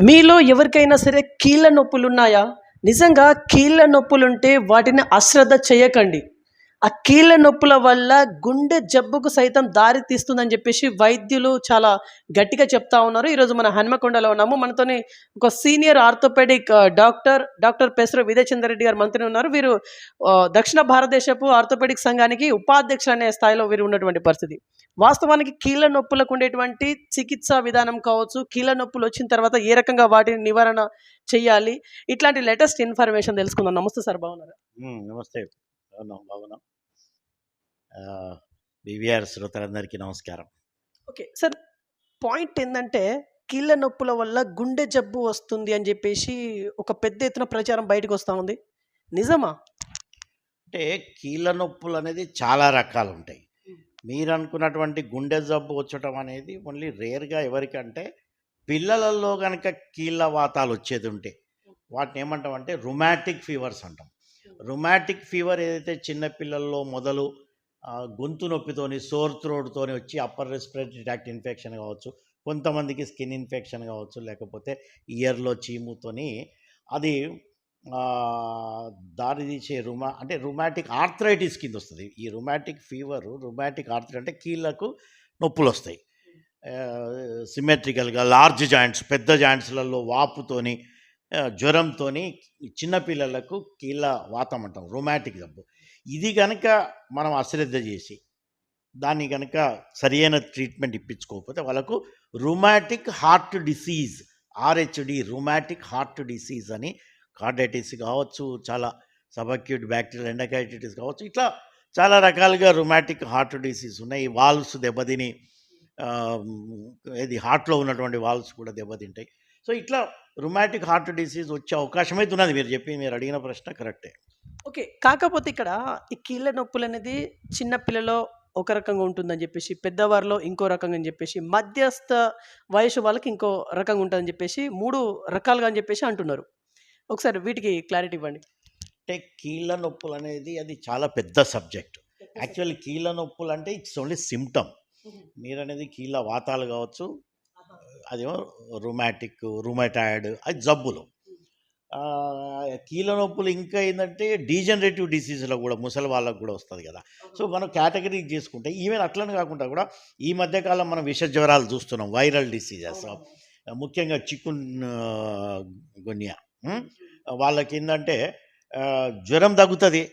మీలో ఎవరికైనా సరే కీళ్ళ నొప్పులున్నాయా? నిజంగా కీళ్ళ నొప్పులుంటే వాటిని అశ్రద్ధ చేయకండి. ఆ కీళ్ళ నొప్పుల వల్ల గుండె జబ్బుకు సైతం దారి తీస్తుందని జెప్పేసి వైద్యులు చాలా గట్టిగా చెప్తా ఉన్నారు. ఈరోజు మన హన్మకొండలో ఉన్నాము. మనతోని ఒక సీనియర్ ఆర్థోపెడిక్ డాక్టర్ పెసర విజయ్ చందర్ రెడ్డి గారు మనతోనే ఉన్నారు. వీరు దక్షిణ భారతదేశపు ఆర్థోపెడిక్ సంఘానికి ఉపాధ్యక్షులనే స్థాయిలో వీరు ఉన్నటువంటి పరిస్థితి. వాస్తవానికి కీళ్ళ నొప్పులకు ఉండేటువంటి చికిత్సా విధానం కావచ్చు, కీళ్ళ నొప్పులు వచ్చిన తర్వాత ఏ రకంగా వాటిని నివారణ చేయాలి, ఇట్లాంటి లేటెస్ట్ ఇన్ఫర్మేషన్ తెలుసుకుందాం. నమస్తే సార్, బాగున్నారా? నమస్తే. బాగున్నాం, బాగున్నాం. బీవీఆర్ శ్రోతలందరికీ నమస్కారం. ఓకే సార్, పాయింట్ ఏందంటే కీళ్ళ నొప్పుల వల్ల గుండె జబ్బు వస్తుంది అని చెప్పేసి ఒక పెద్ద ఎత్తున ప్రచారం బయటకు వస్తూ ఉంది. నిజమా? అంటే కీళ్ళ నొప్పులు అనేది చాలా రకాలు ఉంటాయి. మీరు అనుకున్నటువంటి గుండె జబ్బు వచ్చటం అనేది ఓన్లీ రేర్గా ఎవరికంటే పిల్లలలో కనుక కీళ్ళ వాతాలు వచ్చేది ఉంటే వాటిని ఏమంటామంటే రుమాటిక్ ఫీవర్స్ అంటాం. రుమాటిక్ ఫీవర్ ఏదైతే చిన్న పిల్లల్లో మొదలు గొంతు నొప్పితోని, సోర్ థ్రోట్తోని వచ్చి అప్పర్ రెస్పిరేటరీ ట్రాక్ట్ ఇన్ఫెక్షన్ కావచ్చు, కొంతమందికి స్కిన్ ఇన్ఫెక్షన్ కావచ్చు, లేకపోతే ఇయర్లో చీముతోని అది దారి తీసే అంటే రుమాటిక్ ఆర్థరైటిస్ కింద వస్తుంది. ఈ రుమాటిక్ ఫీవరు, రుమాటిక్ ఆర్థరైటిస్ అంటే కీళ్ళకు నొప్పులు వస్తాయి. సిమెట్రికల్గా లార్జ్ జాయింట్స్, పెద్ద జాయింట్స్లలో వాపుతోని, జ్వరంతో చిన్నపిల్లలకు కీళ్ళ వాతం అంటాం, రుమాటిక్ జబ్బు. ఇది కనుక మనం అశ్రద్ధ చేసి దాన్ని కనుక సరైన ట్రీట్మెంట్ ఇప్పించుకోకపోతే వాళ్ళకు rheumatic heart disease, RHD, rheumatic heart disease అని, కార్డైటిస్ కావచ్చు, చాలా సబక్యూట్ బ్యాక్టీరియల్ ఎండోకార్డిటిస్ కావచ్చు, ఇట్లా చాలా రకాలుగా రుమాటిక్ హార్ట్ డిసీజ్ ఉన్నాయి. వాల్వ్స్ దెబ్బతిని హార్ట్లో ఉన్నటువంటి వాల్వ్స్ కూడా దెబ్బతింటాయి. సో ఇట్లా రుమాటిక్ హార్ట్ డిసీజ్ వచ్చే అవకాశం అయితే ఉన్నది. మీరు అడిగిన ప్రశ్న కరెక్టే. ఓకే, కాకపోతే ఇక్కడ ఈ కీళ్ళ నొప్పులు అనేది చిన్న పిల్లలో ఒక రకంగా ఉంటుందని చెప్పేసి, పెద్దవారిలో ఇంకో రకంగా అని చెప్పేసి, మధ్యస్థ వయసు వాళ్ళకి ఇంకో రకంగా ఉంటుందని చెప్పేసి, 3 రకాలుగా అని చెప్పేసి అంటున్నారు. ఒకసారి వీటికి క్లారిటీ ఇవ్వండి. అంటే కీళ్ళ నొప్పులు అనేది అది చాలా పెద్ద సబ్జెక్ట్. యాక్చువల్లీ కీళ్ళ నొప్పులు అంటే ఇట్స్ ఓన్లీ సిమ్టమ్. మీరు అనేది కీళ్ళ వాతాలు కావచ్చు, అదేమో రుమాటాయిడ్, అది జబ్బులు. కీళ్ళ నొప్పులు ఇంకా ఏంటంటే డీజనరేటివ్ డిసీజ్లో కూడా ముసలి వాళ్ళకు కూడా వస్తుంది కదా. సో మనం కేటగిరీ చేసుకుంటే ఈవెన్ అట్లనే కాకుండా కూడా ఈ మధ్యకాలం మనం విష జ్వరాలు చూస్తున్నాం, వైరల్ డిసీజెస్, ముఖ్యంగా చికున్ గున్యా. వాళ్ళకి ఏంటంటే జ్వరం తగ్గుతుంది,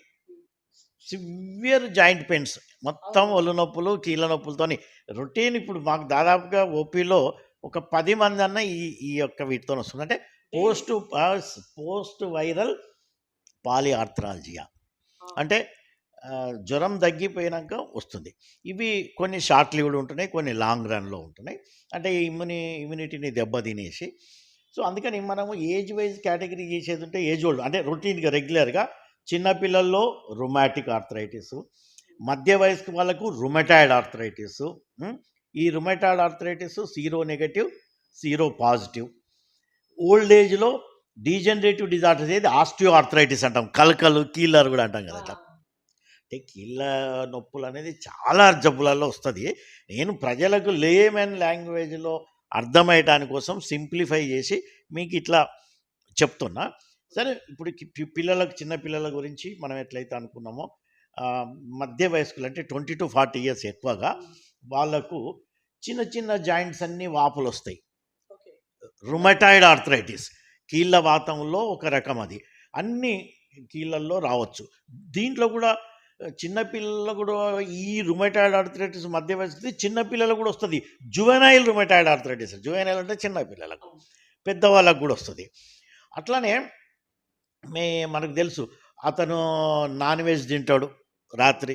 సివియర్ జాయింట్ పెయిన్స్, మొత్తం ఒళ్ళు నొప్పులు, కీళ్ళ నొప్పులతోని రొటీన్. ఇప్పుడు మాకు దాదాపుగా ఓపీలో ఒక 10 మంది అన్న ఈ యొక్క వీటితో వస్తుంది. అంటే పోస్ట్ వైరల్ పాలిఆర్థ్రాలజియా అంటే జ్వరం తగ్గిపోయినాక వస్తుంది. ఇవి కొన్ని షార్ట్ లివ్డ్ ఉంటున్నాయి, కొన్ని లాంగ్ రన్లో ఉంటున్నాయి. అంటే ఇమ్యూనిటీని దెబ్బతినేసి. సో అందుకని మనము ఏజ్ వైజ్ కేటగిరీ చేసేది ఉంటే ఏజ్ ఓల్డ్ అంటే రొటీన్గా రెగ్యులర్గా చిన్నపిల్లల్లో రుమాటిక్ ఆర్థరైటిస్, మధ్య వయస్కు వాళ్ళకు రుమటాయిడ్ ఆర్థరైటిస్. ఈ rheumatoid arthritis sero negative, sero positive. Old ఏజ్లో డీజనరేటివ్ డిజార్డర్స్ ఏది ఆస్టియో ఆర్థరైటిస్ అంటాం, కలకలు, కీళ్ళర్ కూడా అంటాం కదా. అంటే కీళ్ళ నొప్పులు అనేది చాలా జబ్బులలో వస్తుంది. నేను ప్రజలకు లేమన్ లాంగ్వేజ్లో అర్థమయ్యటాని కోసం సింప్లిఫై చేసి మీకు ఇట్లా చెప్తున్నా. సరే, ఇప్పుడు పిల్లలకు, చిన్న పిల్లల గురించి మనం ఎట్లయితే అనుకున్నామో, మధ్య వయస్కులు అంటే 20 to 40 years ఎక్కువగా వాళ్ళకు చిన్న చిన్న జాయింట్స్ అన్నీ వాపులు వస్తాయి. రుమటాయిడ్ ఆర్థరైటిస్ కీళ్ళ వాతంలో ఒక రకం, అది అన్ని కీళ్ళల్లో రావచ్చు. దీంట్లో కూడా చిన్నపిల్లలు కూడా ఈ రుమటాయిడ్ ఆర్థరైటిస్ మధ్య వయస్కు చిన్నపిల్లలకు కూడా వస్తుంది. జువెనైల్ రుమటాయిడ్ ఆర్థరైటిస్, జువెనైల్ అంటే చిన్నపిల్లలకు, పెద్దవాళ్ళకు కూడా వస్తుంది. అట్లానే మనకు తెలుసు, అతను నాన్ వెజ్ తింటాడు, రాత్రి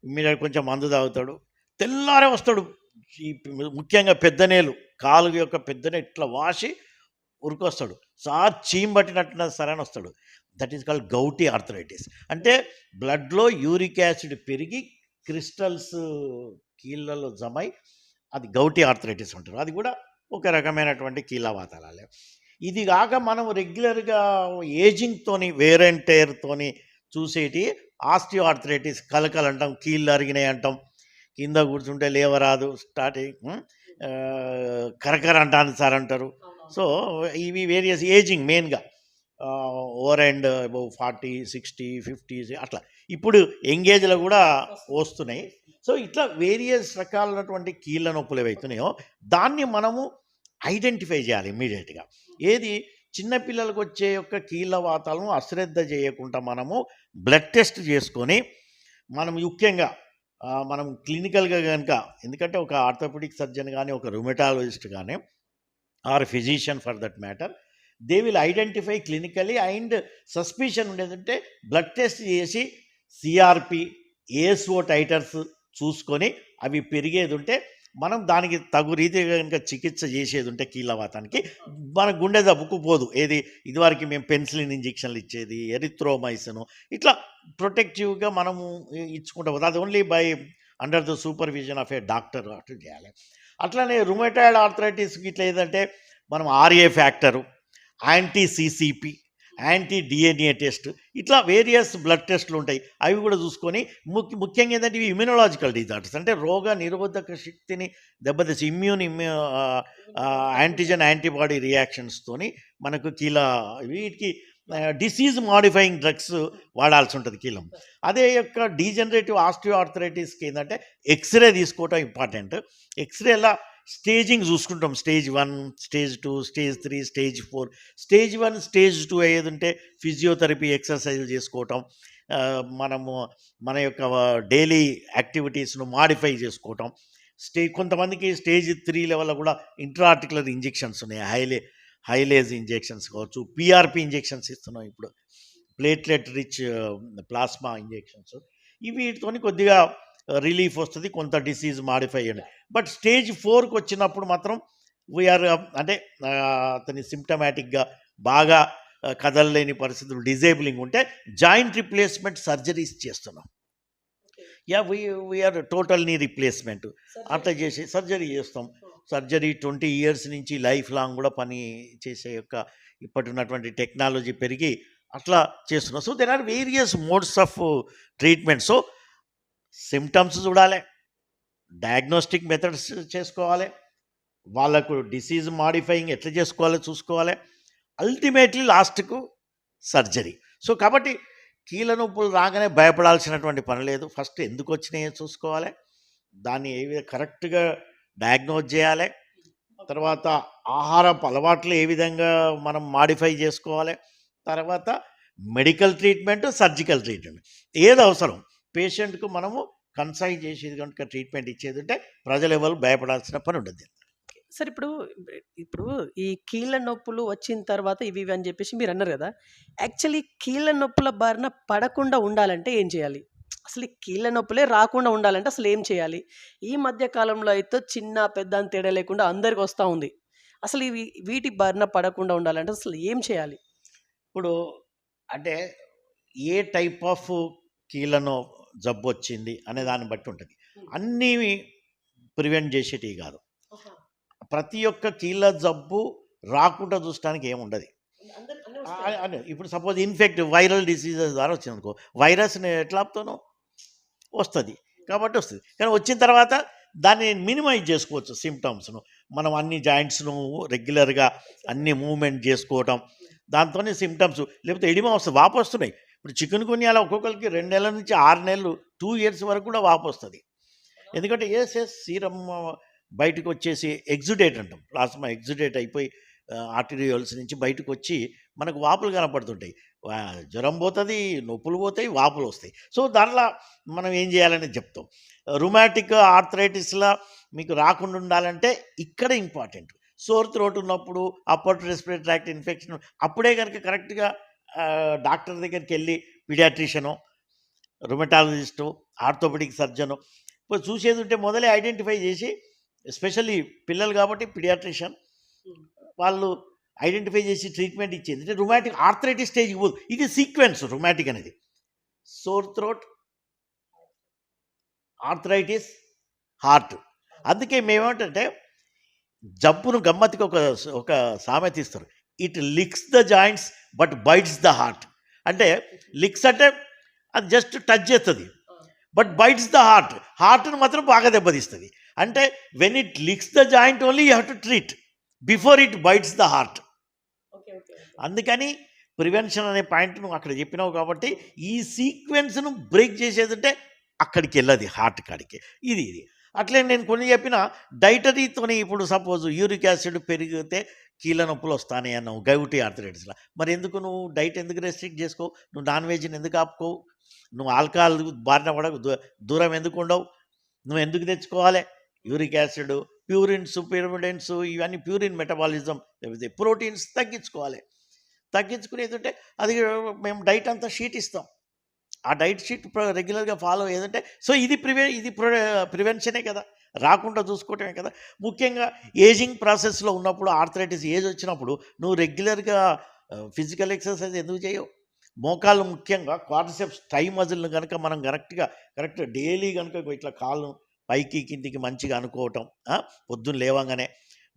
మీరు కొంచెం మందు తాగుతాడు, తెల్లారే వస్తాడు. ముఖ్యంగా పెద్దనేలు, కాలు యొక్క పెద్దనే ఇట్లా వాసి ఉరికొస్తాడు, సార్ చీమ్ పట్టినట్టున్న సరే అని వస్తాడు. That is called gouty arthritis. అంటే బ్లడ్లో యూరిక్ యాసిడ్ పెరిగి క్రిస్టల్స్ కీళ్ళలో జమై అది గౌటీ ఆర్థరైటిస్ అంటారు. అది కూడా ఒక రకమైనటువంటి కీళ్ళ వాతాలే. ఇది కాక మనం రెగ్యులర్గా ఏజింగ్తోని, వేర్ అండ్ టైర్తోని చూసేటి ఆస్టియో ఆర్థరైటిస్, కలకలు అంటాం, కీళ్ళు అరిగినాయి అంటాం, కింద కూర్చుంటే లేవరాదు, స్టార్టింగ్ కరకర అంటాను సార్ అంటారు. సో ఇవి వేరియస్ ఏజింగ్ మెయిన్గా ఓవర్ అండ్ అబౌవ్ 40, 60, 50 అట్లా ఇప్పుడు ఎంగేజ్లో కూడా వస్తున్నాయి. సో ఇట్లా వేరియస్ రకాలైనటువంటి కీళ్ళ నొప్పులు ఏవైతున్నాయో దాన్ని మనము ఐడెంటిఫై చేయాలి ఇమ్మీడియట్గా. ఏది చిన్నపిల్లలకు వచ్చే యొక్క కీళ్ళ వాతాలను అశ్రద్ధ చేయకుండా మనము బ్లడ్ టెస్ట్ చేసుకొని మనం ముఖ్యంగా మనం క్లినికల్గా కనుక, ఎందుకంటే ఒక ఆర్థోపెడిక్ సర్జన్ కానీ ఒక రుమటాలజిస్ట్ కానీ or physician for that matter, they will identify clinically and suspicion ఉండేదంటే బ్లడ్ టెస్ట్ చేసి సిఆర్పి ఏఎస్ఓ టైటర్స్ చూసుకొని అవి పెరిగేది ఉంటే మనం దానికి తగు రీతిగా కనుక చికిత్స చేసేది ఉంటే కీళ్ళవాతానికి మన గుండె దెబ్బకు పోదు. ఏది ఇదివరకు మేము పెన్సిలిన్ ఇంజెక్షన్లు ఇచ్చేది, ఎరిథ్రోమైసిన్ ఇట్లా ప్రొటెక్టివ్గా మనము ఇచ్చుకుంటాం. అది only by under the supervision of a doctor అట్లా చేయాలి. అట్లనే రుమటాయిడ్ ఆర్థరైటిస్కి ఇట్లా ఏదంటే మనం RA factor, anti CCP, anti DNA test ఇట్లా వేరియస్ బ్లడ్ టెస్ట్లు ఉంటాయి. అవి కూడా చూసుకొని ముఖ్యంగా ఏంటంటే ఇవి ఇమ్యూనలాజికల్ డిజార్డర్స్ అంటే రోగ నిరోధక శక్తిని దెబ్బతీసి యాంటీజన్ యాంటీబాడీ రియాక్షన్స్తోని మనకు వీటికి డిసీజ్ మాడిఫైయింగ్ డ్రగ్స్ వాడాల్సి ఉంటుంది కీలం. అదే యొక్క డీజనరేటివ్ ఆస్టియో ఆర్థరైటిస్కి ఏంటంటే ఎక్స్రే తీసుకోవటం ఇంపార్టెంట్. ఎక్స్రేలా స్టేజింగ్ చూసుకుంటాం, stage 1, stage 2, stage 3, stage 4. Stage 1, stage 2 అయ్యేది ఉంటే ఫిజియోథెరపీ ఎక్సర్సైజులు చేసుకోవటం, మనము మన యొక్క డైలీ యాక్టివిటీస్ను మాడిఫై చేసుకోవటం. కొంతమందికి స్టేజ్ 3 లెవెల్లో కూడా ఇంట్రాఆర్టికులర్ ఇంజెక్షన్స్ ఉన్నాయి, హైలేజ్ ఇంజెక్షన్స్ కావచ్చు, పిఆర్పి ఇంజెక్షన్స్ ఇస్తున్నాం ఇప్పుడు, ప్లేట్లెట్ రిచ్ ప్లాస్మా ఇంజెక్షన్స్. వీటితోని కొద్దిగా రిలీఫ్ వస్తుంది, కొంత డిసీజ్ మాడిఫై అయ్యండి. బట్ స్టేజ్ 4కి వచ్చినప్పుడు మాత్రం వీఆర్ అంటే అతని సిమ్టమాటిక్గా బాగా కదలలేని పరిస్థితులు, డిజేబులింగ్ ఉంటే జాయింట్ రిప్లేస్మెంట్ సర్జరీస్ చేస్తున్నాం. వీఆర్ టోటల్ నీ రిప్లేస్మెంట్ అట్లా చేసి సర్జరీ చేస్తాం. సర్జరీ 20 years నుంచి లైఫ్ లాంగ్ కూడా పని చేసే యొక్క ఇప్పటి ఉన్నటువంటి టెక్నాలజీ పెరిగి అట్లా చేస్తున్నాం. So there are various modes of treatment. So symptoms చూడాలి, డయాగ్నోస్టిక్ మెథడ్స్ చేసుకోవాలి, వాళ్ళకు డిసీజ్ మాడిఫైయింగ్ ఎట్లా చేసుకోవాలో చూసుకోవాలి, అల్టిమేట్లీ లాస్ట్కు సర్జరీ. సో కాబట్టి కీళ్ళ నొప్పులు రాగానే భయపడాల్సినటువంటి పని లేదు. ఫస్ట్ ఎందుకు వచ్చినాయో చూసుకోవాలి, దాన్ని కరెక్ట్గా డయాగ్నోజ్ చేయాలి, తర్వాత ఆహారపు అలవాట్లు ఏ విధంగా మనం మాడిఫై చేసుకోవాలి, తర్వాత మెడికల్ ట్రీట్మెంట్, సర్జికల్ ట్రీట్మెంట్ ఏది అవసరం పేషెంట్కు మనము కన్సల్ట్ చేసేది కనుక ట్రీట్మెంట్ ఇచ్చేది ఉంటే ప్రజలు ఎవరు భయపడాల్సిన పని ఉండదు. సార్ ఇప్పుడు ఇప్పుడు ఈ కీళ్ళ నొప్పులు వచ్చిన తర్వాత ఇవి అని చెప్పేసి మీరు అన్నారు కదా, యాక్చువల్లీ కీళ్ళ నొప్పుల బారిన పడకుండా ఉండాలంటే ఏం చేయాలి? అసలు ఈ కీళ్ళ నొప్పులే రాకుండా ఉండాలంటే అసలు ఏం చేయాలి? ఈ మధ్య కాలంలో అయితే చిన్న పెద్ద అని తేడా లేకుండా అందరికి వస్తూ ఉంది. అసలు వీటి బారిన పడకుండా ఉండాలంటే అసలు ఏం చేయాలి? ఇప్పుడు అంటే ఏ టైప్ ఆఫ్ కీళ్ళను జబ్బు వచ్చింది అనే దాన్ని బట్టి ఉంటుంది. అన్నీ ప్రివెంట్ చేసేటివి కాదు. ప్రతి ఒక్క కీళ్ళ జబ్బు రాకుండా చూడటానికి ఏముండదు. ఇప్పుడు సపోజ్ వైరల్ డిసీజెస్ ద్వారా వచ్చింది అనుకో, వైరస్ని ఎట్లా ఆపుతానో వస్తుంది కాబట్టి వస్తుంది. కానీ వచ్చిన తర్వాత దాన్ని మినిమైజ్ చేసుకోవచ్చు సిమ్టమ్స్ను. మనం అన్ని జాయింట్స్ను రెగ్యులర్గా అన్ని మూవ్మెంట్ చేసుకోవటం, దాంతోనే సిమ్టమ్స్. లేకపోతే ఎడిమా వస్తుంది, వాపు వస్తున్నాయి. ఇప్పుడు చికెన్ గున్యాల ఒక్కొక్కరికి 2 నెలల నుంచి 6 నెలలు 2 years వరకు కూడా వాపు వస్తుంది. ఎందుకంటే సీరం బయటకు వచ్చేసి ఎగ్జుడేట్ అంటాం, ప్లాస్మా ఎగ్జుడేట్ అయిపోయి ఆర్టీరియోల్స్ నుంచి బయటకు వచ్చి మనకు వాపులు కనపడుతుంటాయి. జ్వరం పోతుంది, నొప్పులు పోతాయి, వాపులు వస్తాయి. సో దానిలో మనం ఏం చేయాలని చెప్తాం. రుమాటిక్ ఆర్థరైటిస్లా మీకు రాకుండా ఉండాలంటే ఇక్కడ ఇంపార్టెంట్, సోర్ థ్రోట్ ఉన్నప్పుడు, అప్పర్ రెస్పిరేటరీ ట్రాక్ట్ ఇన్ఫెక్షన్ అప్పుడే కనుక కరెక్ట్గా డాక్టర్ దగ్గరికి వెళ్ళి పీడియాట్రిషియను, రుమటాలజిస్టు, ఆర్థోపెడిక్ సర్జను ఇప్పుడు చూసేది ఉంటే మొదలే ఐడెంటిఫై చేసి, ఎస్పెషల్లీ పిల్లలు కాబట్టి పీడియాట్రిషియన్ వాళ్ళు ఐడెంటిఫై చేసి ట్రీట్మెంట్ ఇచ్చేది. అంటే రుమాటిక్ ఆర్థరైటిస్ స్టేజ్కి పోదు, ఇది సీక్వెన్స్. రుమాటిక్ అనేది సోర్ థ్రోట్, ఆర్థరైటిస్, హార్ట్. అందుకే మేమేమంటే జబ్బును గమ్మత్తుగా ఒక సామెత ఇస్తారు, it licks the joints but bites the heart. అంటే లిక్స్ అంటే అది జస్ట్ టచ్ చేస్తుంది, బట్ బైట్స్ ద హార్ట్ను మాత్రం బాగా దెబ్బతీస్తుంది. అంటే when it licks the joint only you have to treat, before it bites the heart. Okay. Okay. అందుకని ప్రివెన్షన్ అనే పాయింట్ నువ్వు అక్కడ చెప్పినావు కాబట్టి ఈ సీక్వెన్స్ను బ్రేక్ చేసేదంటే అక్కడికి వెళ్ళదు హార్ట్ కాడికి. ఇది అట్లే నేను కొన్ని చెప్పిన డైటరీతోని ఇప్పుడు సపోజ్ యూరిక్ యాసిడ్ పెరిగితే కీళ్ళ నొప్పులు వస్తాయి అన్నావు గౌటీ ఆర్థరైటిస్లో. మరి ఎందుకు నువ్వు డైట్ ఎందుకు రెస్ట్రిక్ట్ చేసుకోవు? నువ్వు నాన్ వెజ్ని ఎందుకు ఆపుకోవు? నువ్వు ఆల్కహాల్ బారిన పడకు, దూరం ఎందుకు ఉండవు? నువ్వు ఎందుకు తెచ్చుకోవాలి? యూరిక్ యాసిడ్, ప్యూరిన్స్, పిరమిడెన్స్, ఇవన్నీ ప్యూరిన్ మెటబాలిజం, లేకపోతే ప్రోటీన్స్ తగ్గించుకునేది ఉంటే అది మేము డైట్ అంతా షీట్ ఇస్తాం. ఆ డైట్ షీట్ రెగ్యులర్గా ఫాలో అయ్యేదంటే సో ఇది ప్రివెన్షనే కదా, రాకుండా చూసుకోవటమే కదా. ముఖ్యంగా ఏజింగ్ ప్రాసెస్లో ఉన్నప్పుడు ఆర్థరైటిస్ ఏజ్ వచ్చినప్పుడు నువ్వు రెగ్యులర్గా ఫిజికల్ ఎక్సర్సైజ్ ఎందుకు చేయవు? మోకాళ్ళు ముఖ్యంగా క్వాడ్రిసెప్స్ టై మజిల్ని కనుక మనం కరెక్ట్ డైలీ కనుక ఇట్లా కాళ్ళు పైకి కిందికి మంచిగా అనుకోవటం, పొద్దున్న లేవగానే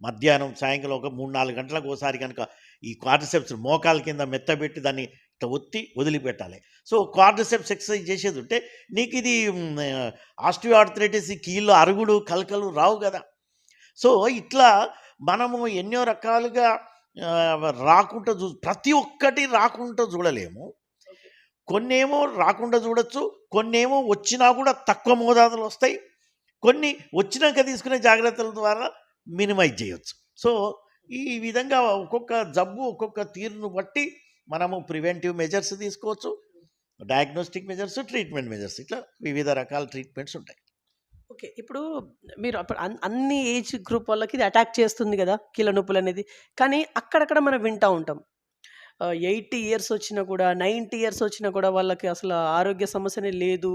మధ్యాహ్నం సాయంకాలం ఒక 3-4 గంటలకు ఒకసారి కనుక ఈ క్వాడ్రిసెప్స్ మోకాల కింద మెత్తబెట్టి దాన్ని ఇట్లా ఒత్తి వదిలిపెట్టాలి. సో క్వాడ్రిసెప్స్ ఎక్సర్సైజ్ చేసేది ఉంటే నీకు ఇది ఆస్టియో ఆర్థరైటిస్ కీళ్ళు అరుగుడు కలకలు రావు కదా. సో ఇట్లా మనము ఎన్నో రకాలుగా రాకుండా ప్రతి ఒక్కటి రాకుండా చూడలేము. కొన్నేమో రాకుండా చూడొచ్చు, కొన్నేమో వచ్చినా కూడా తక్కువ మోతాదులు వస్తాయి, కొన్ని వచ్చినాక తీసుకునే జాగ్రత్తల ద్వారా మినిమైజ్ చేయొచ్చు. సో ఈ విధంగా ఒక్కొక్క జబ్బు ఒక్కొక్క తీరును బట్టి మనము ప్రివెంటివ్ మెజర్స్ తీసుకోవచ్చు, డయాగ్నోస్టిక్ మెజర్స్, ట్రీట్మెంట్ మెజర్స్, ఇట్లా వివిధ రకాల ట్రీట్మెంట్స్ ఉంటాయి. ఓకే. ఇప్పుడు మీరు అప్పుడు అన్ని ఏజ్ గ్రూప్ వాళ్ళకి ఇది అటాక్ చేస్తుంది కదా కీళ్ళ నొప్పులు అనేది. కానీ అక్కడక్కడ మనం వింటూ ఉంటాం 80 ఇయర్స్ వచ్చినా కూడా 90 ఇయర్స్ వచ్చినా కూడా వాళ్ళకి అసలు ఆరోగ్య సమస్యనే లేదు,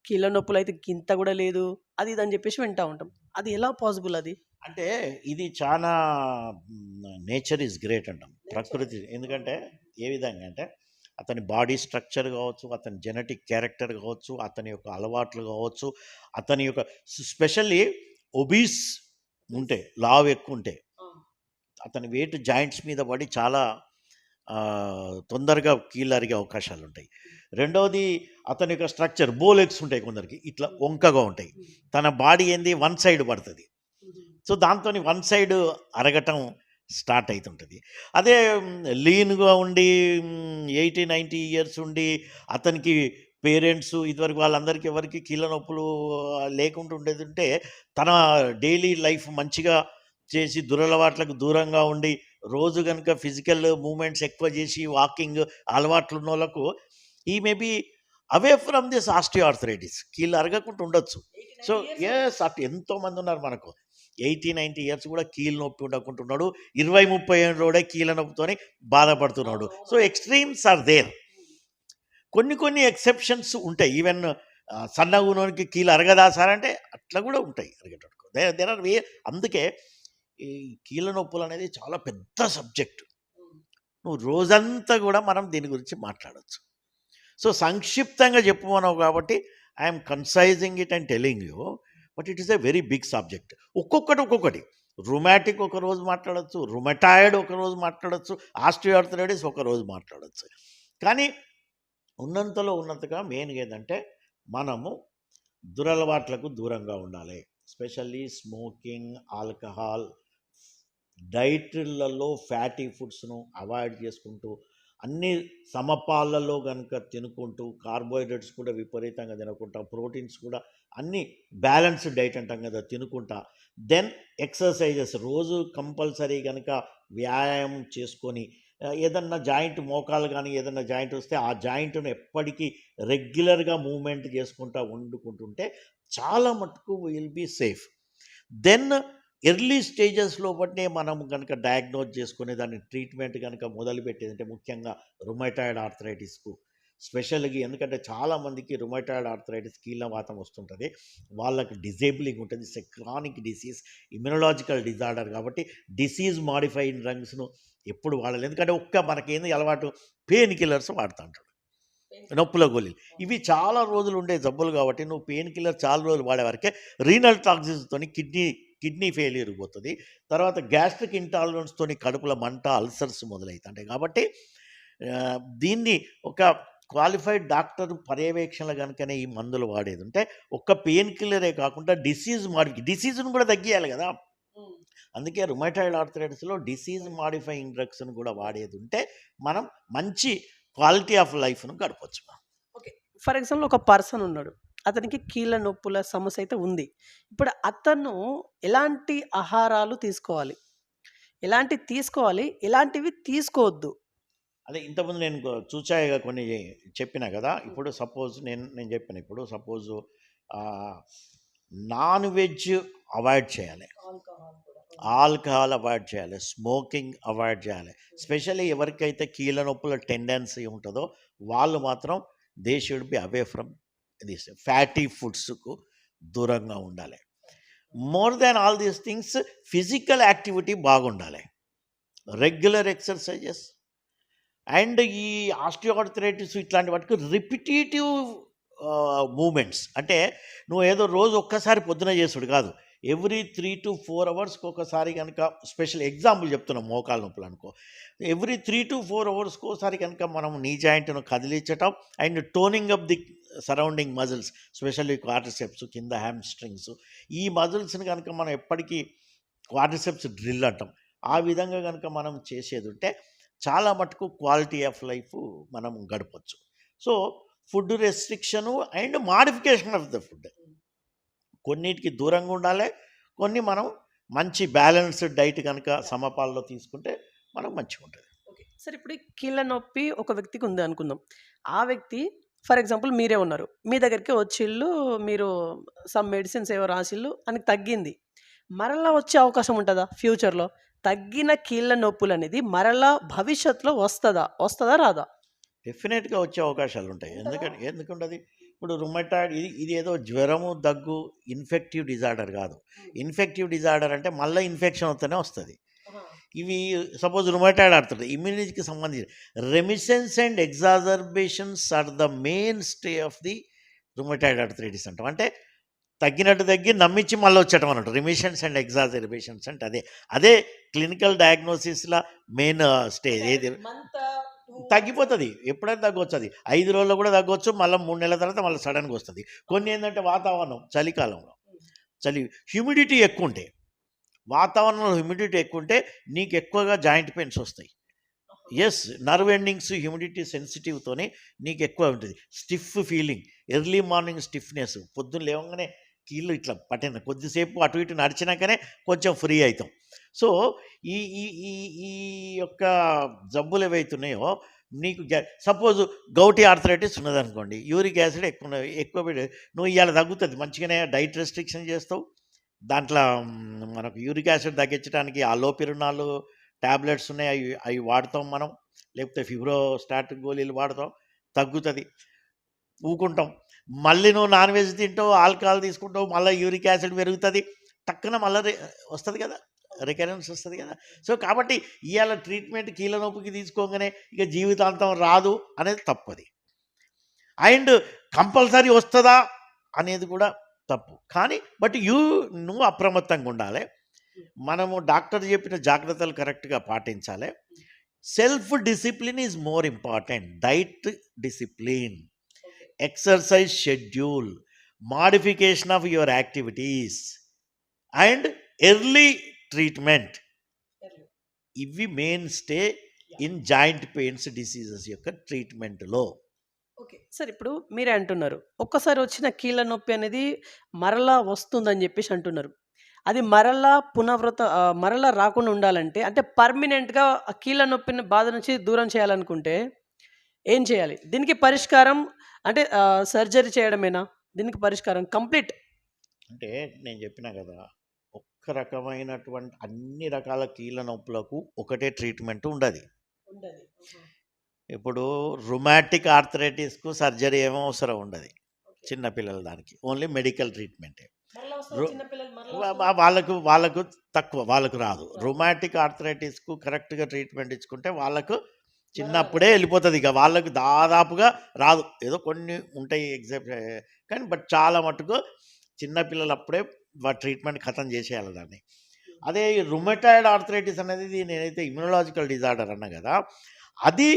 కీళ్ళ నొప్పులు అయితే గింత కూడా లేదు, అది ఇది అని చెప్పేసి వింటూ ఉంటాం. అది ఎలా పాసిబుల్ అది? అంటే ఇది చాలా నేచర్ ఈజ్ గ్రేట్ అంటాం, ప్రకృతి. ఎందుకంటే ఏ విధంగా అంటే అతని బాడీ స్ట్రక్చర్ కావచ్చు, అతని జెనెటిక్ క్యారెక్టర్ కావచ్చు, అతని యొక్క అలవాట్లు కావచ్చు, అతని యొక్క స్పెషల్లీ ఒబీస్ ఉంటే, లావు ఎక్కువ ఉంటే అతని వెయిట్ జాయింట్స్ మీద పడి చాలా తొందరగా కీళ్ళు అరిగే అవకాశాలు ఉంటాయి. రెండవది అతని యొక్క స్ట్రక్చర్ బోలెగ్స్ ఉంటాయి, కొందరికి ఇట్లా వంకగా ఉంటాయి. తన బాడీ ఏంది వన్ సైడ్ పడుతుంది. సో దాంతో వన్ సైడ్ అరగటం స్టార్ట్ అవుతుంటుంది. అదే లీన్గా ఉండి 80-90 ఇయర్స్ ఉండి అతనికి పేరెంట్స్ ఇదివరకు వాళ్ళందరికీ ఎవరికి కీళ్ళ నొప్పులు లేకుండా ఉండేది ఉంటే తన డైలీ లైఫ్ మంచిగా చేసి దురలవాట్లకు దూరంగా ఉండి రోజు కనుక ఫిజికల్ మూమెంట్స్ ఎక్కువ చేసి వాకింగ్ అలవాట్లు ఉన్న వాళ్ళకు ఈ maybe away from this osteoarthritis, కీళ్ళు అరగకుండా ఉండొచ్చు. సో ఎస్ అటు ఎంతోమంది ఉన్నారు మనకు 80-90 ఇయర్స్ కూడా కీళ్ళు నొప్పి ఉండకుంటున్నాడు, 20-30 ఏళ్ళోడే కీళ్ళ నొప్పితోని బాధపడుతున్నాడు. So extremes are there. కొన్ని ఎక్సెప్షన్స్ ఉంటాయి. ఈవెన్ సన్నగా ఉన్నోనికి కీళ్ళు అరగదా సార్ అంటే అట్లా కూడా ఉంటాయి అరిగేటట్టుకో. దేర్ ఆర్ అందుకే ఈ కీళ్ళ నొప్పులు అనేది చాలా పెద్ద సబ్జెక్టు. నువ్వు రోజంతా కూడా మనం దీని గురించి మాట్లాడచ్చు. సో సంక్షిప్తంగా చెప్పుకున్నావు కాబట్టి I'm concising it and telling you, but it is a very big subject. ఒక్కొక్కటి రుమాటిక్ ఒక రోజు మాట్లాడచ్చు, రుమటాయిడ్ ఒక రోజు మాట్లాడచ్చు, ఆస్టియో ఆర్థరైటిస్ ఒక రోజు మాట్లాడచ్చు. కానీ ఉన్నంతగా మెయిన్గా ఏంటంటే మనము దురలవాట్లకు దూరంగా ఉండాలి. స్పెషల్లీ స్మోకింగ్, ఆల్కహాల్, డైట్లలో ఫ్యాటీ ఫుడ్స్ను అవాయిడ్ చేసుకుంటూ అన్ని సమపాలలో కనుక తినుకుంటూ కార్బోహైడ్రేట్స్ కూడా విపరీతంగా తినకుండా ప్రోటీన్స్ కూడా అన్ని బ్యాలెన్స్డ్ డైట్ అంటాం కదా తినుకుంటా, దెన్ ఎక్సర్సైజెస్ రోజు కంపల్సరీ కనుక వ్యాయామం చేసుకొని ఏదన్నా జాయింట్ మోకాలు కానీ ఏదన్నా జాయింట్ వస్తే ఆ జాయింట్ను ఎప్పటికీ రెగ్యులర్గా మూవ్మెంట్ చేసుకుంటూ వండుకుంటుంటే చాలా మటుకు will be safe. Then early స్టేజెస్లో బట్టే మనం కనుక డయాగ్నోజ్ చేసుకునే దాన్ని ట్రీట్మెంట్ కనుక మొదలుపెట్టేదంటే ముఖ్యంగా రుమటాయిడ్ ఆర్థరైటిస్కు స్పెషల్గా, ఎందుకంటే చాలామందికి రుమటాయిడ్ ఆర్థరైటిస్ కీళ్ళవాతం వస్తుంటుంది, వాళ్ళకి డిజేబులింగ్ ఉంటుంది, it's a chronic disease, immunological disorder. కాబట్టి డిసీజ్ మాడిఫైడ్ డ్రగ్స్ను ఎప్పుడు వాడాలి. ఎందుకంటే మనకేంది అలవాటు పెయిన్ కిల్లర్స్ వాడుతూ ఉంటాడు, నొప్పుల గోళీలు. ఇవి చాలా రోజులు ఉండే జబ్బులు కాబట్టి నువ్వు పెయిన్ కిల్లర్ చాలా రోజులు వాడేవారికే రీనల్ టాక్సిన్స్తో కిడ్నీ ఫెయిల్యూర్ పోతుంది, తర్వాత గ్యాస్ట్రిక్ ఇంటాలరెన్స్తో కడుపుల మంట, అల్సర్స్ మొదలవుతుంటాయి. కాబట్టి దీన్ని ఒక క్వాలిఫైడ్ డాక్టర్ పర్యవేక్షణలో కనుకనే ఈ మందులు వాడేది ఉంటే ఒక్క పెయిన్ కిల్లరే కాకుండా డిసీజ్ను కూడా తగ్గియాలి కదా. అందుకే రుమటాయిడ్ ఆర్థరైటిస్లో డిసీజ్ మాడిఫైయింగ్ డ్రగ్స్ని కూడా వాడేది ఉంటే మనం మంచి క్వాలిటీ ఆఫ్ లైఫ్ను గడపచ్చు. ఓకే. ఫర్ ఎగ్జాంపుల్ ఒక పర్సన్ ఉన్నాడు. అతనికి కీళ్ళ నొప్పుల సమస్య అయితే ఉంది. ఇప్పుడు అతను ఎలాంటి ఆహారాలు తీసుకోవాలి? ఎలాంటివి తీసుకోవాలి? ఎలాంటివి తీసుకోవద్దు? అదే ఇంతకుముందు నేను చూచాయిగా కొన్ని చెప్పిన కదా. ఇప్పుడు సపోజ్ నేను చెప్పాను. ఇప్పుడు సపోజ్ నాన్ వెజ్ అవాయిడ్ చేయాలి, ఆల్కహాల్ అవాయిడ్ చేయాలి, స్మోకింగ్ అవాయిడ్ చేయాలి. స్పెషల్లీ ఎవరికైతే కీళ్ళ నొప్పుల టెండెన్సీ ఉంటుందో వాళ్ళు మాత్రం they should be away from this fatty ఫుడ్స్కు దూరంగా ఉండాలి. More than all these things physical activity బాగుండాలి, రెగ్యులర్ ఎక్సర్సైజెస్. అండ్ ఈ ఆస్టియోఆర్థరైటిస్ ఇట్లాంటి వాటికి రిపిటేటివ్ మూమెంట్స్. అంటే నువ్వు ఏదో రోజు ఒక్కసారి పొద్దున చేసుడు కాదు, ఎవ్రీ 3 to 4 అవర్స్కి ఒకసారి కనుక, స్పెషల్ ఎగ్జాంపుల్ చెప్తున్నాం మోకాల నొప్పులు అనుకో, ఎవ్రీ 3 to 4 అవర్స్కి ఒకసారి కనుక మనం నీ జాయింట్ను కదిలించటం and toning up the surrounding muscles, specially quadriceps, కింద హ్యామ్స్ట్రింగ్స్, ఈ మజిల్స్ని కనుక మనం ఎప్పటికీ క్వాడ్రిసెప్స్ డ్రిల్ అంటాం, ఆ విధంగా కనుక మనం చేసేది ఉంటే చాలా మటుకు క్వాలిటీ ఆఫ్ లైఫ్ మనం గడపచ్చు. So food restriction and modification of the food, కొన్నిటికి దూరంగా ఉండాలి, కొన్ని మనం మంచి బ్యాలెన్స్డ్ డైట్ కనుక సమపాల్లో తీసుకుంటే మనం మంచిగా ఉంటుంది. ఓకే. సరే, ఇప్పుడు ఈ కీళ్ళ నొప్పి ఒక వ్యక్తికి ఉంది అనుకుందాం. ఆ వ్యక్తి ఫర్ ఎగ్జాంపుల్ మీరే ఉన్నారు. మీ దగ్గరికి వచ్చిళ్ళు, మీరు సమ్ మెడిసిన్స్ ఏవో రాసిళ్ళు, ఆయనకి తగ్గింది. మరలా వచ్చే అవకాశం ఉంటుందా ఫ్యూచర్‌లో? తగ్గిన కీళ్ళ నొప్పులు అనేది మరలా భవిష్యత్తులో వస్తదా రాదా? డెఫినెట్గా వచ్చే అవకాశాలు ఉంటాయి. ఎందుకుంటుంది? ఇప్పుడు రుమటాయిడ్ ఇది ఏదో జ్వరము, దగ్గు, ఇన్ఫెక్టివ్ డిజార్డర్ కాదు. ఇన్ఫెక్టివ్ డిజార్డర్ అంటే మళ్ళీ ఇన్ఫెక్షన్ అవుతూనే వస్తుంది. ఇవి సపోజ్ రుమటాయిడ్ ఆడుతుంది, ఇమ్యూనిటీకి సంబంధించి remissions and exacerbations are the mainstay of the rheumatoid arthritis అంటాం. అంటే తగ్గినట్టు తగ్గి నమ్మించి మళ్ళీ వచ్చటం అన్నట్టు. రిమిషన్స్ అండ్ ఎగ్జాజర్బేషన్స్ అంటే అదే క్లినికల్ డయాగ్నోసిస్లో మెయిన్ స్టేజ్. ఏది తగ్గిపోతుంది, ఎప్పుడైనా తగ్గవచ్చు. అది 5 రోజుల్లో కూడా తగ్గవచ్చు, మళ్ళీ 3 నెలల తర్వాత మళ్ళీ సడన్గా వస్తుంది. కొన్ని ఏంటంటే వాతావరణం, చలికాలంలో హ్యూమిడిటీ ఎక్కువ ఉంటే, వాతావరణంలో హ్యూమిడిటీ ఎక్కువ ఉంటే నీకు ఎక్కువగా జాయింట్ పెయిన్స్ వస్తాయి. ఎస్, నర్వ్ ఎండింగ్స్ హ్యూమిడిటీ సెన్సిటివ్తోనే నీకు ఎక్కువ ఉంటుంది. Stiff feeling, early morning stiffness, పొద్దున్న లేవగానే కీళ్ళు ఇట్లా పట్టిన, కొద్దిసేపు అటు ఇటు నడిచినాకనే కొంచెం ఫ్రీ అవుతాం. సో ఈ ఈ ఈ ఈ యొక్క జబ్బులు ఏవైతున్నాయో నీకు సపోజ్ గౌటీ ఆర్థరైటిస్ ఉన్నదనుకోండి, యూరిక్ యాసిడ్ ఎక్కువ పెట్టి నువ్వు ఇవాళ తగ్గుతుంది, మంచిగానే డైట్ రెస్ట్రిక్షన్ చేస్తావు, దాంట్లో మనకు యూరిక్ యాసిడ్ తగ్గించడానికి అలోపిరినాల్ ట్యాబ్లెట్స్ ఉన్నాయి, అవి వాడతాం మనం, లేకపోతే ఫిబ్రోస్టాట్ గోళీలు వాడతాం, తగ్గుతుంది, ఊకుంటాం. మళ్ళీ నువ్వు నాన్ వెజ్ తింటావు, ఆల్కహాల్ తీసుకుంటావు, మళ్ళీ యూరిక్ యాసిడ్ పెరుగుతుంది, టక్కున మళ్ళీ వస్తుంది కదా, రికరెన్స్ వస్తుంది కదా. సో కాబట్టి ఇవాళ ట్రీట్మెంట్ కీళ్ళ నొప్పికి తీసుకోగానే ఇక జీవితాంతం రాదు అనేది తప్పది. అండ్ కంపల్సరీ వస్తుందా అనేది కూడా తప్పు. కానీ బట్ నువ్వు అప్రమత్తంగా ఉండాలి, మనము డాక్టర్ చెప్పిన జాగ్రత్తలు కరెక్ట్గా పాటించాలి. Self discipline is more important. Diet discipline, exercise schedule, modification of your activities and early treatment, ఇవి mainstay in joint pains diseases యొక్క ట్రీట్మెంట్లో. ఓకే. సరే, ఇప్పుడు మీరే అంటున్నారు ఒక్కసారి వచ్చిన కీళ్ళ నొప్పి అనేది మరలా వస్తుందని చెప్పేసి అంటున్నారు. అది మరలా రాకుండా ఉండాలంటే, అంటే పర్మనెంట్గా ఆ కీళ్ళ నొప్పిని బాధ నుంచి దూరం చేయాలనుకుంటే ఏం చేయాలి? దీనికి పరిష్కారం అంటే సర్జరీ చేయడమేనా దీనికి పరిష్కారం కంప్లీట్? అంటే నేను చెప్పినా కదా, ఒక్క రకమైనటువంటి అన్ని రకాల కీళ్ళ నొప్పులకు ఒకటే ట్రీట్మెంట్ ఉండదు. ఇప్పుడు రుమాటిక్ ఆర్థరైటిస్కు సర్జరీ ఏమో అవసరం ఉండదు, చిన్నపిల్లల దానికి ఓన్లీ మెడికల్ ట్రీట్మెంటే. వాళ్ళకు తక్కువ, వాళ్ళకు రాదు. రుమాటిక్ ఆర్థరైటిస్కు కరెక్ట్గా ట్రీట్మెంట్ ఇచ్చుకుంటే వాళ్ళకు చిన్నప్పుడే వెళ్ళిపోతుంది, ఇక వాళ్ళకు దాదాపుగా రాదు. ఏదో కొన్ని ఉంటాయి ఎగ్జాంపుల్, కానీ బట్ చాలా మటుకు చిన్నపిల్లలు అప్పుడే ట్రీట్మెంట్ ఖతం చేసేయాలి దాన్ని. అదే రుమటాయిడ్ ఆర్థరైటిస్ అనేది నేనైతే ఇమ్యూనలాజికల్ డిజార్డర్ అన్నా కదా, అది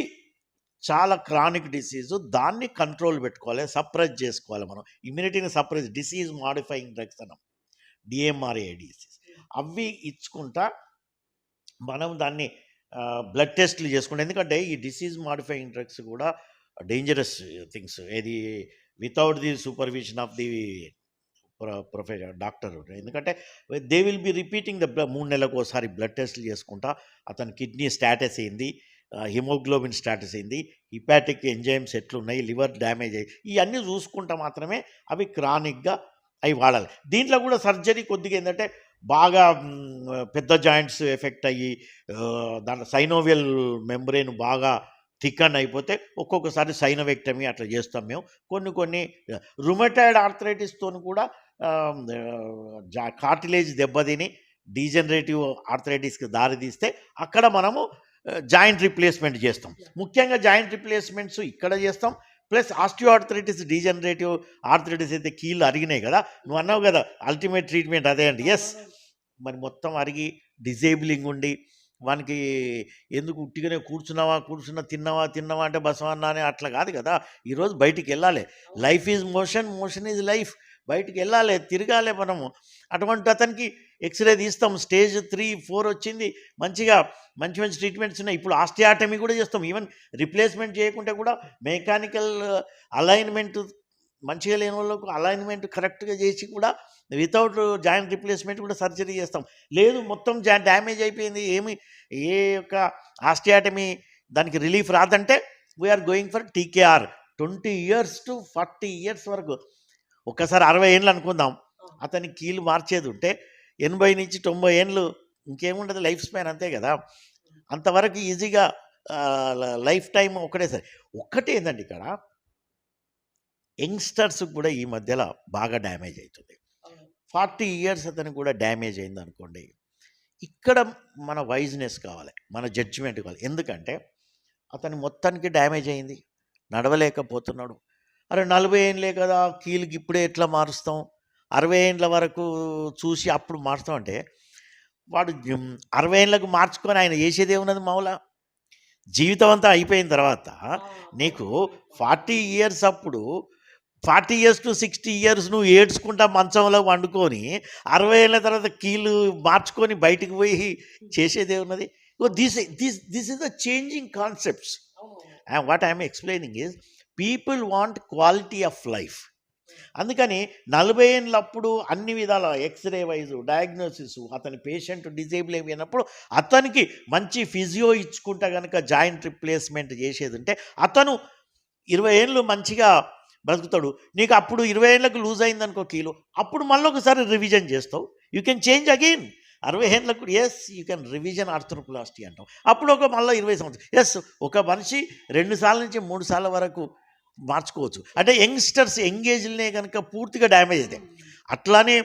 చాలా క్రానిక్ డిసీజు, దాన్ని కంట్రోల్ పెట్టుకోవాలి, సప్రెస్ చేసుకోవాలి. మనం ఇమ్యూనిటీని సప్రెస్, డిసీజ్ మాడిఫైయింగ్ డ్రగ్స్ అన్నాం, డిఎంఆర్ఏ డిసీజ్. అవి ఇచ్చుకుంటా మనం దాన్ని బ్లడ్ టెస్ట్లు చేసుకుంటాం. ఎందుకంటే ఈ డిసీజ్ మాడిఫైయింగ్ డ్రగ్స్ కూడా డేంజరస్ థింగ్స్. ఏది without the supervision of the professor doctor. ఎందుకంటే they will be repeating the 3 నెలలకు ఒకసారి బ్లడ్ టెస్ట్లు చేసుకుంటా అతని కిడ్నీ స్టాటస్ ఏంది, హిమోగ్లోబిన్ స్టాటస్ ఏంది, హిపాటిక్ ఎంజైమ్స్ ఎట్లున్నాయి, లివర్ డ్యామేజ్ అయ్యి ఇవన్నీ చూసుకుంటా మాత్రమే అవి క్రానిక్గా అవి వాడాలి. దీంట్లో కూడా సర్జరీ కొద్దిగా ఏంటంటే బాగా పెద్ద జాయింట్స్ ఎఫెక్ట్ అయ్యి దాంట్లో సైనోవియల్ మెంబ్రెయిన్ బాగా థిక్కన్ అయిపోతే ఒక్కొక్కసారి సైనోవెక్టమీ అట్లా చేస్తాం మేము. కొన్ని రుమటాయిడ్ ఆర్థరైటిస్తో కూడా కార్టిలేజ్ దెబ్బతిని డీజనరేటివ్ ఆర్థరైటిస్కి దారితీస్తే అక్కడ మనము జాయింట్ రిప్లేస్మెంట్ చేస్తాం. ముఖ్యంగా జాయింట్ రిప్లేస్మెంట్స్ ఇక్కడ చేస్తాం. Plus osteo arthritis, degenerative arthritis అయితే కీళ్ళు అరిగినాయి కదా, నువ్వు అన్నావు కదా అల్టిమేట్ ట్రీట్మెంట్ అదే అండి. ఎస్, మరి మొత్తం అరిగి డిజేబులింగ్ ఉండి వానికి ఎందుకు ఉట్టిగానే తిన్నావా అంటే బసవన్నా అని అట్లా కాదు కదా. ఈరోజు బయటికి వెళ్ళాలి. Life is motion, motion is life. బయటికి వెళ్ళాలి, తిరగాలి మనము. అటువంటి అతనికి ఎక్స్రే తీస్తాం. స్టేజ్ 3, 4 వచ్చింది. మంచిగా మంచి ట్రీట్మెంట్స్ ఉన్నాయి. ఇప్పుడు ఆస్టియాటమీ కూడా చేస్తాం. ఈవెన్ రిప్లేస్మెంట్ చేయకుంటే కూడా మెకానికల్ అలైన్మెంట్ మంచిగా లేని వాళ్ళకు అలైన్మెంట్ కరెక్ట్గా చేసి కూడా వితౌట్ జాయింట్ రిప్లేస్మెంట్ కూడా సర్జరీ చేస్తాం. లేదు మొత్తం డ్యామేజ్ అయిపోయింది, ఏ యొక్క ఆస్టియాటమీ దానికి రిలీఫ్ రాదంటే we're going for TKR. 20 years to 40 years వరకు. ఒక్కసారి 60 ఏళ్ళు అనుకుందాం, అతని కీలు మార్చేది ఉంటే 80 నుంచి 90 ఏళ్ళు ఇంకేముండదు, లైఫ్ స్పాన్ అంతే కదా. అంతవరకు ఈజీగా లైఫ్ టైం ఒకటేసారి. ఒక్కటే ఏంటండి ఇక్కడ యంగ్స్టర్స్ కూడా ఈ మధ్యలో బాగా డ్యామేజ్ అవుతుంది. 40 years అతనికి కూడా డ్యామేజ్ అయింది అనుకోండి, ఇక్కడ మన వైజ్నెస్ కావాలి, మన జడ్జిమెంట్ కావాలి. ఎందుకంటే అతని మొత్తానికి డ్యామేజ్ అయింది, నడవలేకపోతున్నాడు. అరే 40 ఏళ్ళే కదా, కీలుకి ఇప్పుడే ఎట్లా మారుస్తాం, 60 ఏళ్ళ వరకు చూసి అప్పుడు మారుస్తాం అంటే వాడు 60 ఏళ్ళకు మార్చుకొని ఆయన చేసేది ఏమున్నది మామూలు జీవితం అంతా అయిపోయిన తర్వాత నీకు 40 years అప్పుడు 40 years to 60 years నువ్వు ఏడ్చుకుంటా మంచంలో వండుకొని 60 ఏళ్ళ తర్వాత కీలు మార్చుకొని బయటికి పోయి చేసేదే ఉన్నది. This is the changing concepts. And what I'm explaining is people want quality of life. అందుకని 40 ఏళ్ళప్పుడు అన్ని విధాల ఎక్స్రే వైజు డయాగ్నోసిస్, అతని పేషెంట్ డిజేబుల్ అయిపోయినప్పుడు అతనికి మంచి ఫిజియో ఇచ్చుకుంటా కనుక జాయింట్ రిప్లేస్మెంట్ చేసేది ఉంటే అతను 20 ఏళ్ళు మంచిగా బ్రతుకుతాడు. నీకు అప్పుడు 20 ఏళ్ళకు లూజ్ అయిందనుకో కీలు, అప్పుడు మళ్ళీ ఒకసారి రివిజన్ చేస్తావు. You can change again. 60 ఏళ్ళకు yes you can revision arthroplasty అంటాం. అప్పుడు ఒక మళ్ళీ 20 సంవత్సరాలు ఎస్ ఒక మనిషి 2 సార్ల నుంచి 3 సార్ల వరకు మార్చుకోవచ్చు. అంటే యంగ్స్టర్స్ ఎంగేజ్లనే కనుక పూర్తిగా డ్యామేజ్ అవుతాయి. అట్లానే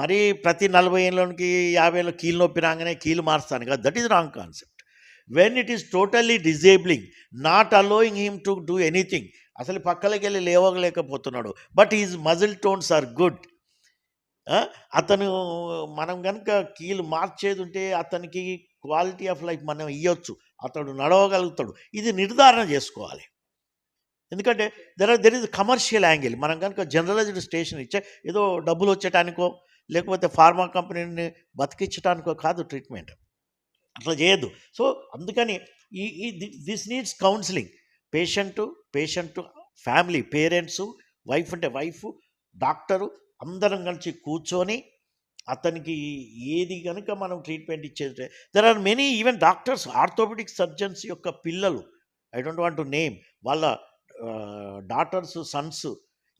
మరి ప్రతి 40 ఏళ్ళకి 50 ఏళ్ళ కీలు నొప్పి రాగానే కీలు మారుస్తాను కదా, that is wrong concept. When it is totally disabling, not allowing him to do anything, అసలు పక్కలకి వెళ్ళి లేవలేకపోతున్నాడు, but is muscle tones are good. అతను మనం కనుక కీలు మార్చేది ఉంటే అతనికి క్వాలిటీ ఆఫ్ లైఫ్ మనం ఇవ్వచ్చు, అతడు నడవగలుగుతాడు. ఇది నిర్ధారణ చేసుకోవాలి. ఎందుకంటే దెర్ ఇస్ కమర్షియల్ యాంగిల్. మనం కనుక జనరలైజ్డ్ స్టేషన్ ఇచ్చే ఏదో డబ్బులు వచ్చేటానికో లేకపోతే ఫార్మా కంపెనీని బతికించడానికో కాదు ట్రీట్మెంట్, అట్లా చేయొద్దు. సో అందుకని this needs counselling. Patient family, parents, wife అంటే వైఫ్, డాక్టరు అందరం కలిసి కూర్చొని అతనికి ఏది కనుక మనం ట్రీట్మెంట్ ఇచ్చేది. There are many even doctors, orthopaedic surgeons యొక్క పిల్లలు, I don't want to name, వాళ్ళ డాటర్స్, సన్స్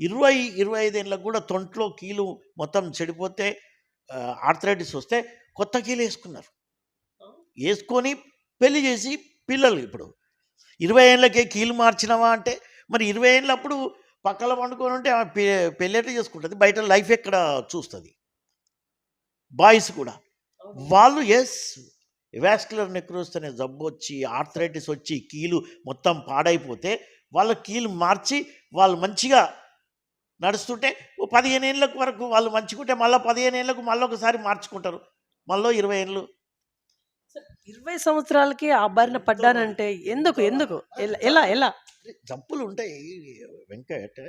20-25 ఏళ్ళకు కూడా తొంట్లో కీలు మొత్తం చెడిపోతే ఆర్థరైటిస్ వస్తే కొత్త కీలు వేసుకొని పెళ్లి చేసి పిల్లలు. ఇప్పుడు 20 ఏళ్ళకే కీలు మార్చినావా అంటే మరి 20 ఏళ్ళప్పుడు పక్కన పండుకొని ఉంటే పెళ్ళేట చేసుకుంటుంది, బయట లైఫ్ ఎక్కడ చూస్తుంది. బాయ్స్ కూడా వాళ్ళు ఎస్ వాస్కులర్ నెక్రోసిస్ అనే జబ్బు వచ్చి ఆర్థరైటిస్ వచ్చి కీలు మొత్తం పాడైపోతే వాళ్ళ కీలు మార్చి వాళ్ళు మంచిగా నడుస్తుంటే 15 ఏళ్ళకు వరకు వాళ్ళు మంచిగుంటే మళ్ళీ 15 ఏళ్ళకు మళ్ళీ ఒకసారి మార్చుకుంటారు, మళ్ళీ 20 ఏళ్ళు. 20 సంవత్సరాలకి ఆ బారిన పడ్డానంటే ఎందుకు? ఎందుకు? ఎలా? ఎలా? జబ్బులు ఉంటాయి వెంకట్.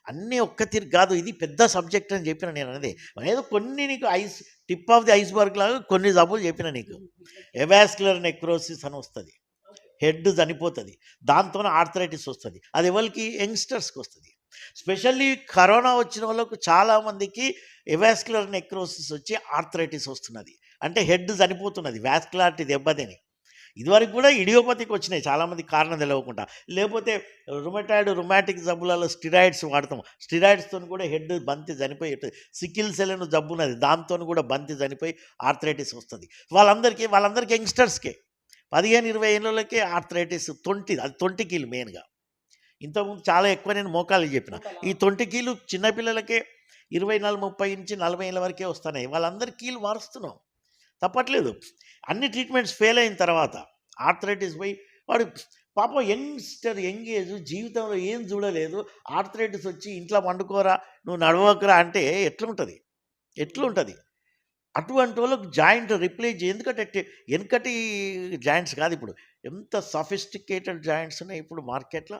అన్నీ ఒక్క తీరు కాదు. ఇది పెద్ద సబ్జెక్ట్ అని చెప్పిన నేను అనేది. ఏదో కొన్ని నీకు టిప్ ఆఫ్ ది ఐస్‌బర్గ్ లాగా కొన్ని జబ్బులు చెప్పిన నీకు. ఎవాస్క్యులర్ నెక్రోసిస్ అని వస్తది. హెడ్ చనిపోతది. దాంతోనే ఆర్థరైటిస్ వస్తది. అది ఎవలికి? యంగ్‌స్టర్స్‌కి వస్తది. స్పెషల్లీ కరోనా వచ్చిన వాళ్ళకు చాలా మందికి ఎవాస్క్యులర్ నెక్రోసిస్ వచ్చి ఆర్థరైటిస్ వస్తున్నది. అంటే హెడ్ చనిపోతున్నది. వాస్కులారిటీ దెబ్బతిని. ఇదివరకు కూడా ఇడియోపతికి వచ్చినాయి చాలామంది కారణం తెలవకుండా. లేకపోతే రుమాటిక్ జబ్బులలో స్టిరాయిడ్స్ వాడతాం. స్టిరాయిడ్స్‌తోని కూడా హెడ్ బంతి చనిపోయి సికిల్ సెల్ అని జబ్బున్నది. దాంతోని కూడా బంతి చనిపోయి ఆర్థరైటిస్ వస్తది. వాళ్ళందరికీ యంగ్‌స్టర్స్‌కే 15, 20 ఏళ్ళోళ్ళకే ఆర్థరైటిస్ అది తొంటికీలు మెయిన్‌గా. ఇంతకుముందు చాలా ఎక్కువ నేను మోకాళ్ళకి చెప్పిన. ఈ తొంటికీలు చిన్న పిల్లలకే 24, 30 నుంచి 40 ఏళ్ళ వరకే వస్తున్నాయి. వాళ్ళందరి కీలు మారుస్తున్నాం. తప్పట్లేదు. అన్ని ట్రీట్మెంట్స్ ఫెయిల్ అయిన తర్వాత ఆర్థరైటిస్ పోయి వాడు పాపం యంగ్ ఏజ్ జీవితంలో ఏం చూడలేదు. ఆర్థరైటిస్ వచ్చి ఇంట్లో పండుకోరా, నువ్వు నడవకురా అంటే ఎట్లుంటుంది? అటువంటి వాళ్ళకి జాయింట్ రిప్లేస్ ఎందుకంటే వెనకటి జాయింట్స్ కాదు ఇప్పుడు. ఎంత సఫిస్టికేటెడ్ జాయింట్స్ ఉన్నాయి ఇప్పుడు మార్కెట్లో.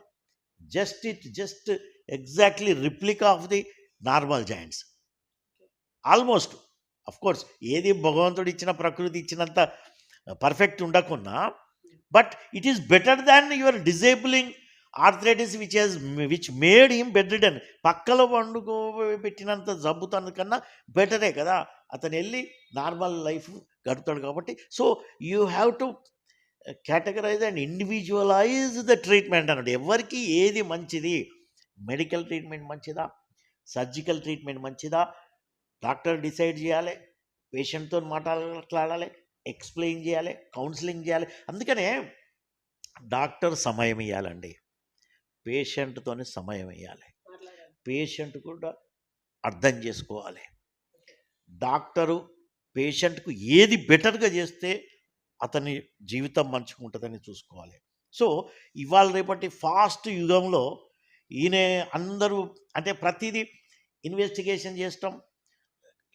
Just exactly replica of the normal joints. Almost course ఏది భగవంతుడు ఇచ్చిన ప్రకృతి ఇచ్చినంత పర్ఫెక్ట్ ఉండకున్నా, but it is better than your disabling arthritis which made him bedridden. పక్కలో పెట్టినంత జబ్బుతాను కన్నా బెటరే కదా. అతను వెళ్ళి నార్మల్ లైఫ్ గడుపుతాడు కాబట్టి. So you have to categorise and individualise the treatment అన్నాడు. ఎవరికి ఏది మంచిది? మెడికల్ ట్రీట్మెంట్ మంచిదా, సర్జికల్ ట్రీట్మెంట్ మంచిదా, డాక్టర్ డిసైడ్ చేయాలి. పేషెంట్తో మాట్లాడాలి, ఎక్స్ప్లెయిన్ చేయాలి, కౌన్సిలింగ్ చేయాలి. అందుకనే డాక్టర్ సమయం ఇవ్వాలండి, పేషెంట్తోనే సమయం ఇవ్వాలి. పేషెంట్ కూడా అర్థం చేసుకోవాలి. డాక్టరు పేషెంట్కు ఏది బెటర్గా చేస్తే అతని జీవితం మంచుకుంటుందని చూసుకోవాలి. సో ఇవాళ రేపటి ఫాస్ట్ యుగంలో ఈయన అందరూ అంటే ప్రతిదీ ఇన్వెస్టిగేషన్ చేస్తాం.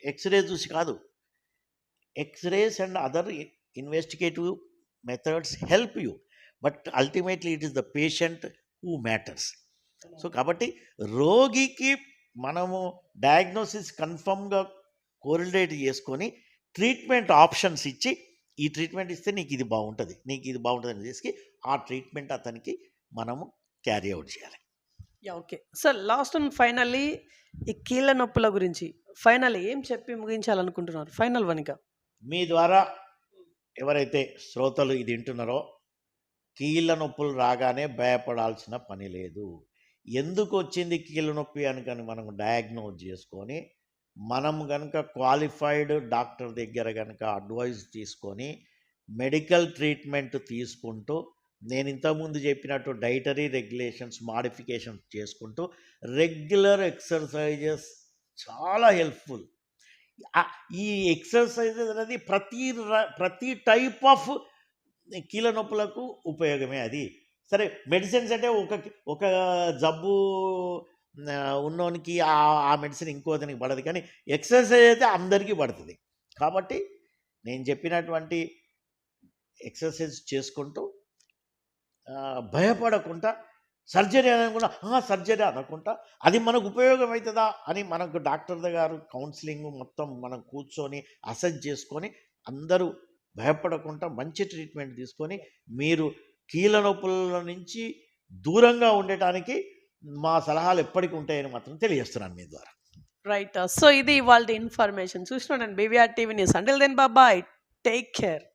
ఎక్స్రే చూసి కాదు. X-rays and other investigative methods help you, but ultimately it is the patient who matters. So కాబట్టి రోగికి మనము డయాగ్నోసిస్ కన్ఫర్మ్గా కోరిలేట్ చేసుకొని ట్రీట్మెంట్ ఆప్షన్స్ ఇచ్చి, ఈ ట్రీట్మెంట్ ఇస్తే నీకు ఇది బాగుంటుంది అని చేసి ఆ ట్రీట్మెంట్ అతనికి మనము క్యారీ అవుట్ చేయాలి. Okay sir, last and finally ఈ కీళ్ళ నొప్పుల గురించి ఫైనల్ ఏం చెప్పి ముగించాలనుకుంటున్నారు? ఫైనల్ వన్గా మీ ద్వారా ఎవరైతే శ్రోతలు ఇది వింటున్నారో, కీళ్ళ నొప్పులు రాగానే భయపడాల్సిన పని లేదు. ఎందుకు వచ్చింది కీళ్ళ నొప్పి అని కానీ మనం డయాగ్నోజ్ చేసుకొని, మనం కనుక క్వాలిఫైడ్ డాక్టర్ దగ్గర కనుక అడ్వైజ్ తీసుకొని మెడికల్ ట్రీట్మెంట్ తీసుకుంటూ, నేను ఇంతకుముందు చెప్పినట్టు డైటరీ రెగ్యులేషన్స్ మాడిఫికేషన్స్ చేసుకుంటూ రెగ్యులర్ ఎక్సర్సైజెస్ చాలా హెల్ప్ఫుల్. ఈ ఎక్సర్సైజెస్ అనేది ప్రతి టైప్ ఆఫ్ కీళ్ళ నొప్పులకు ఉపయోగమే. అది సరే, మెడిసిన్స్ అంటే ఒక జబ్బు ఉన్నోనికి ఆ మెడిసిన్ ఇంకోదానికి పడదు, కానీ ఎక్సర్సైజ్ అయితే అందరికీ పడుతుంది. కాబట్టి నేను చెప్పినటువంటి ఎక్సర్సైజ్ చేసుకుంటూ భయపడకుండా, సర్జరీ అనకుండా అది మనకు ఉపయోగం అవుతుందా అని మనకు డాక్టర్ గారు కౌన్సిలింగ్ మొత్తం మనం కూర్చొని అసెస్ చేసుకొని, అందరూ భయపడకుండా మంచి ట్రీట్మెంట్ తీసుకొని మీరు కీళ్ళ నొప్పుల నుంచి దూరంగా ఉండటానికి మా సలహాలు ఎప్పటికీ ఉంటాయని మాత్రం తెలియజేస్తున్నాను మీ ద్వారా. రైట్. సో ఇది ఇవాళ ఇన్ఫర్మేషన్ చూసినాను BVR TV news. Until then bye, take care.